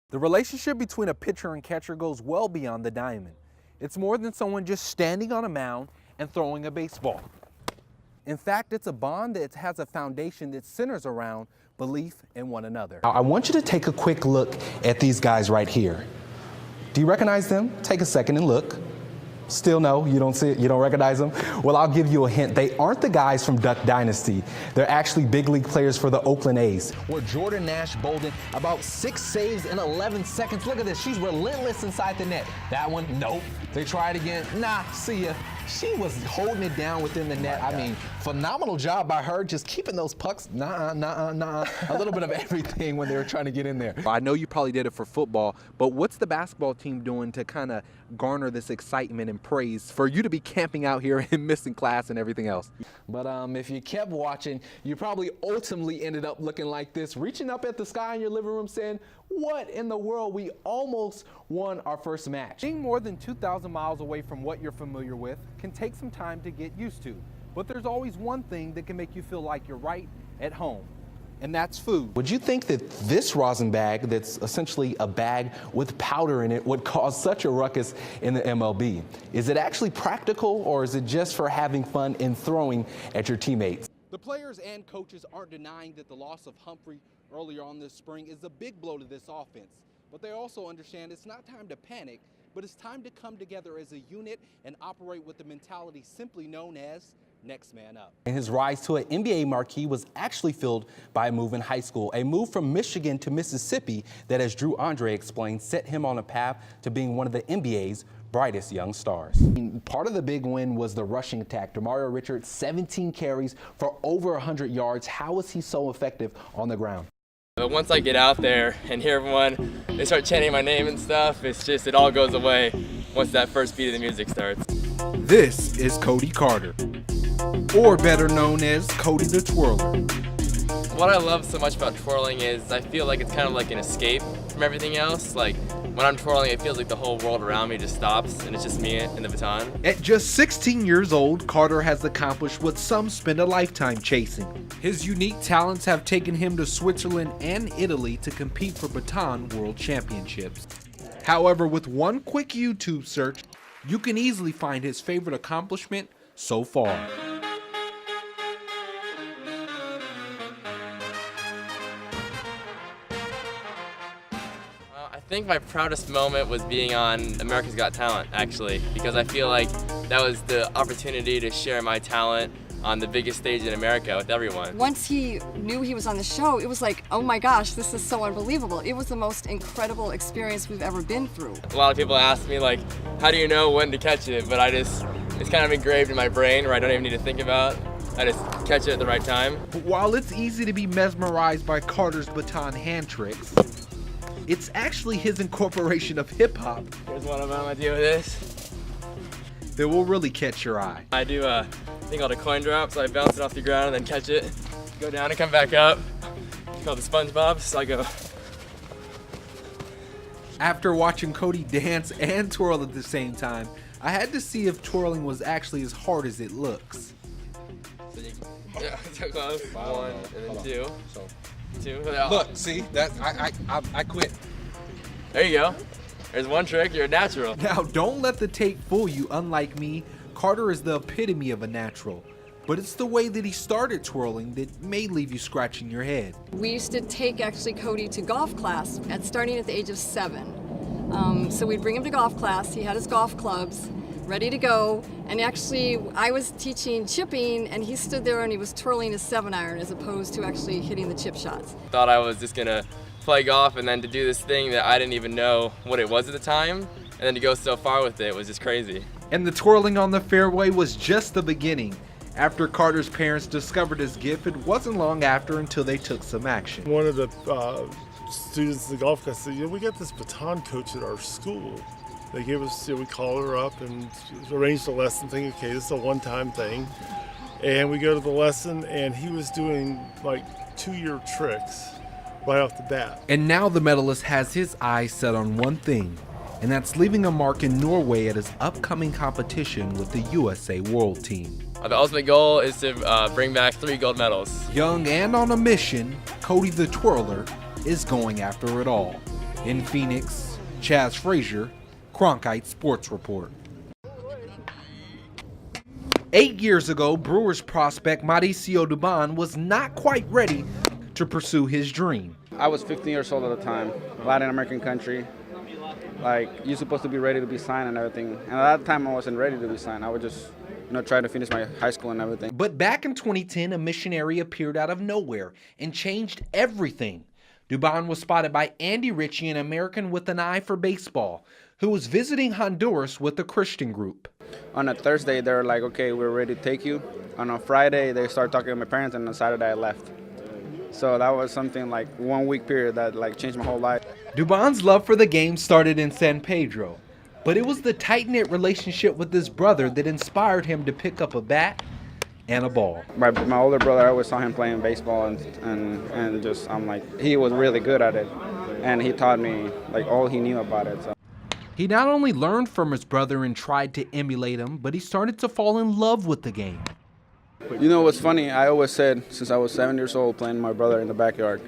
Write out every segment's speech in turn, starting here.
The relationship between a pitcher and catcher goes well beyond the diamond. It's more than someone just standing on a mound and throwing a baseball. In fact, it's a bond that has a foundation that centers around belief in one another. I want you to take a quick look at these guys right here. Do you recognize them? Take a second and look. Still no, you don't see it, you don't recognize them? Well, I'll give you a hint. They aren't the guys from Duck Dynasty. They're actually big league players for the Oakland A's. Where Jordan Nash Bolden, about 6 saves in 11 seconds. Look at this, she's relentless inside the net. That one, nope. They try it again, nah, see ya. She was holding it down within the net. I mean, phenomenal job by her, just keeping those pucks, nah. A little bit of everything when they were trying to get in there. I know you probably did it for football, but what's the basketball team doing to kind of garner this excitement and praise for you to be camping out here and missing class and everything else? But if you kept watching, you probably ultimately ended up looking like this, reaching up at the sky in your living room saying, what in the world, we almost won our first match. Being more than 2,000 miles away from what you're familiar with can take some time to get used to. But there's always one thing that can make you feel like you're right at home, and that's food. Would you think that this rosin bag, that's essentially a bag with powder in it, would cause such a ruckus in the MLB? Is it actually practical, or is it just for having fun and throwing at your teammates? The players and coaches aren't denying that the loss of Humphrey earlier on this spring is a big blow to this offense. But they also understand it's not time to panic, but it's time to come together as a unit and operate with the mentality simply known as next man up. And his rise to an NBA marquee was actually fueled by a move in high school, a move from Michigan to Mississippi that, as Drew Andre explained, set him on a path to being one of the NBA's brightest young stars. Part of the big win was the rushing attack. DeMario Richards, 17 carries for over 100 yards. How was he so effective on the ground? But once I get out there and hear everyone, they start chanting my name and stuff, it's just, it all goes away once that first beat of the music starts. This is Cody Carter, or better known as Cody the Twirler. What I love so much about twirling is I feel like it's kind of like an escape from everything else. Like when I'm twirling, it feels like the whole world around me just stops and it's just me and the baton. At just 16 years old, Carter has accomplished what some spend a lifetime chasing. His unique talents have taken him to Switzerland and Italy to compete for baton world championships. However, with one quick YouTube search, you can easily find his favorite accomplishment so far. I think my proudest moment was being on America's Got Talent, actually, because I feel like that was the opportunity to share my talent on the biggest stage in America with everyone. Once he knew he was on the show, it was like, oh my gosh, this is so unbelievable. It was the most incredible experience we've ever been through. A lot of people ask me, like, how do you know when to catch it? But it's kind of engraved in my brain where I don't even need to think about it. I just catch it at the right time. But while it's easy to be mesmerized by Carter's baton hand tricks, it's actually his incorporation of hip-hop. Here's one of them. I do this. That will really catch your eye. I do a thing called a coin drop, so I bounce it off the ground and then catch it, go down and come back up. It's called the SpongeBob, so I go. After watching Cody dance and twirl at the same time, I had to see if twirling was actually as hard as it looks. So yeah, so close. One, and then two. Two. Look, see that I quit. There you go. There's one trick. You're a natural. Now, don't let the tape fool you. Unlike me, Carter is the epitome of a natural. But it's the way that he started twirling that may leave you scratching your head. We used to take actually Cody to golf class starting at the age of 7. So we'd bring him to golf class. He had his golf clubs ready to go. And actually, I was teaching chipping, and he stood there and he was twirling his 7-iron as opposed to actually hitting the chip shots. Thought I was just gonna play golf and then to do this thing that I didn't even know what it was at the time, and then to go so far with it was just crazy. And the twirling on the fairway was just the beginning. After Carter's parents discovered his gift, it wasn't long after until they took some action. One of the students in the golf class said, we got this baton coach at our school. They gave us, we called her up and arranged a lesson, thinking, okay, this is a one-time thing. And we go to the lesson, and he was doing like 2-year tricks right off the bat. And now the medalist has his eyes set on one thing, and that's leaving a mark in Norway at his upcoming competition with the USA World Team. The ultimate goal is to bring back 3 gold medals. Young and on a mission, Cody the Twirler is going after it all. In Phoenix, Chaz Frazier, Cronkite Sports Report. 8 years ago, Brewers prospect Mauricio Dubon was not quite ready to pursue his dream. I was 15 years old at the time, Latin American country. Like, you're supposed to be ready to be signed and everything. And at that time, I wasn't ready to be signed. I would just, try to finish my high school and everything. But back in 2010, a missionary appeared out of nowhere and changed everything. Dubon was spotted by Andy Ritchie, an American with an eye for baseball, who was visiting Honduras with a Christian group. On a Thursday, they were like, okay, we're ready to take you. On a Friday, they started talking to my parents, and on Saturday, I left. So that was something like 1 week period that changed my whole life. Dubon's love for the game started in San Pedro, but it was the tight-knit relationship with his brother that inspired him to pick up a bat and a ball. My older brother, I always saw him playing baseball, and just, I'm like, he was really good at it. And he taught me all he knew about it. So. He not only learned from his brother and tried to emulate him, but he started to fall in love with the game. You know what's funny? I always said since I was 7 years old playing my brother in the backyard,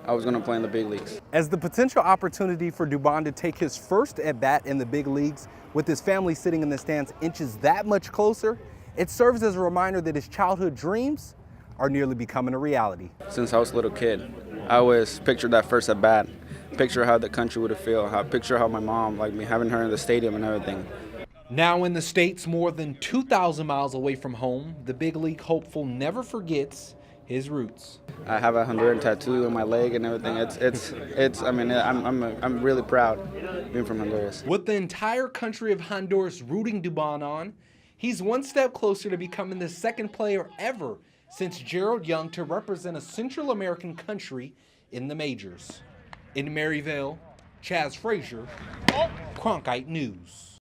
I was going to play in the big leagues. As the potential opportunity for Dubon to take his first at-bat in the big leagues with his family sitting in the stands inches that much closer, it serves as a reminder that his childhood dreams are nearly becoming a reality. Since I was a little kid, I always pictured that first at-bat, picture how the country would feel, picture how my mom, me having her in the stadium and everything. Now in the States, more than 2,000 miles away from home, the big league hopeful never forgets his roots. I have a Honduran tattoo on my leg and everything. I'm really proud being from Honduras. With the entire country of Honduras rooting Dubon on, he's one step closer to becoming the second player ever since Gerald Young to represent a Central American country in the majors. In Maryville, Chaz Frazier, Cronkite News.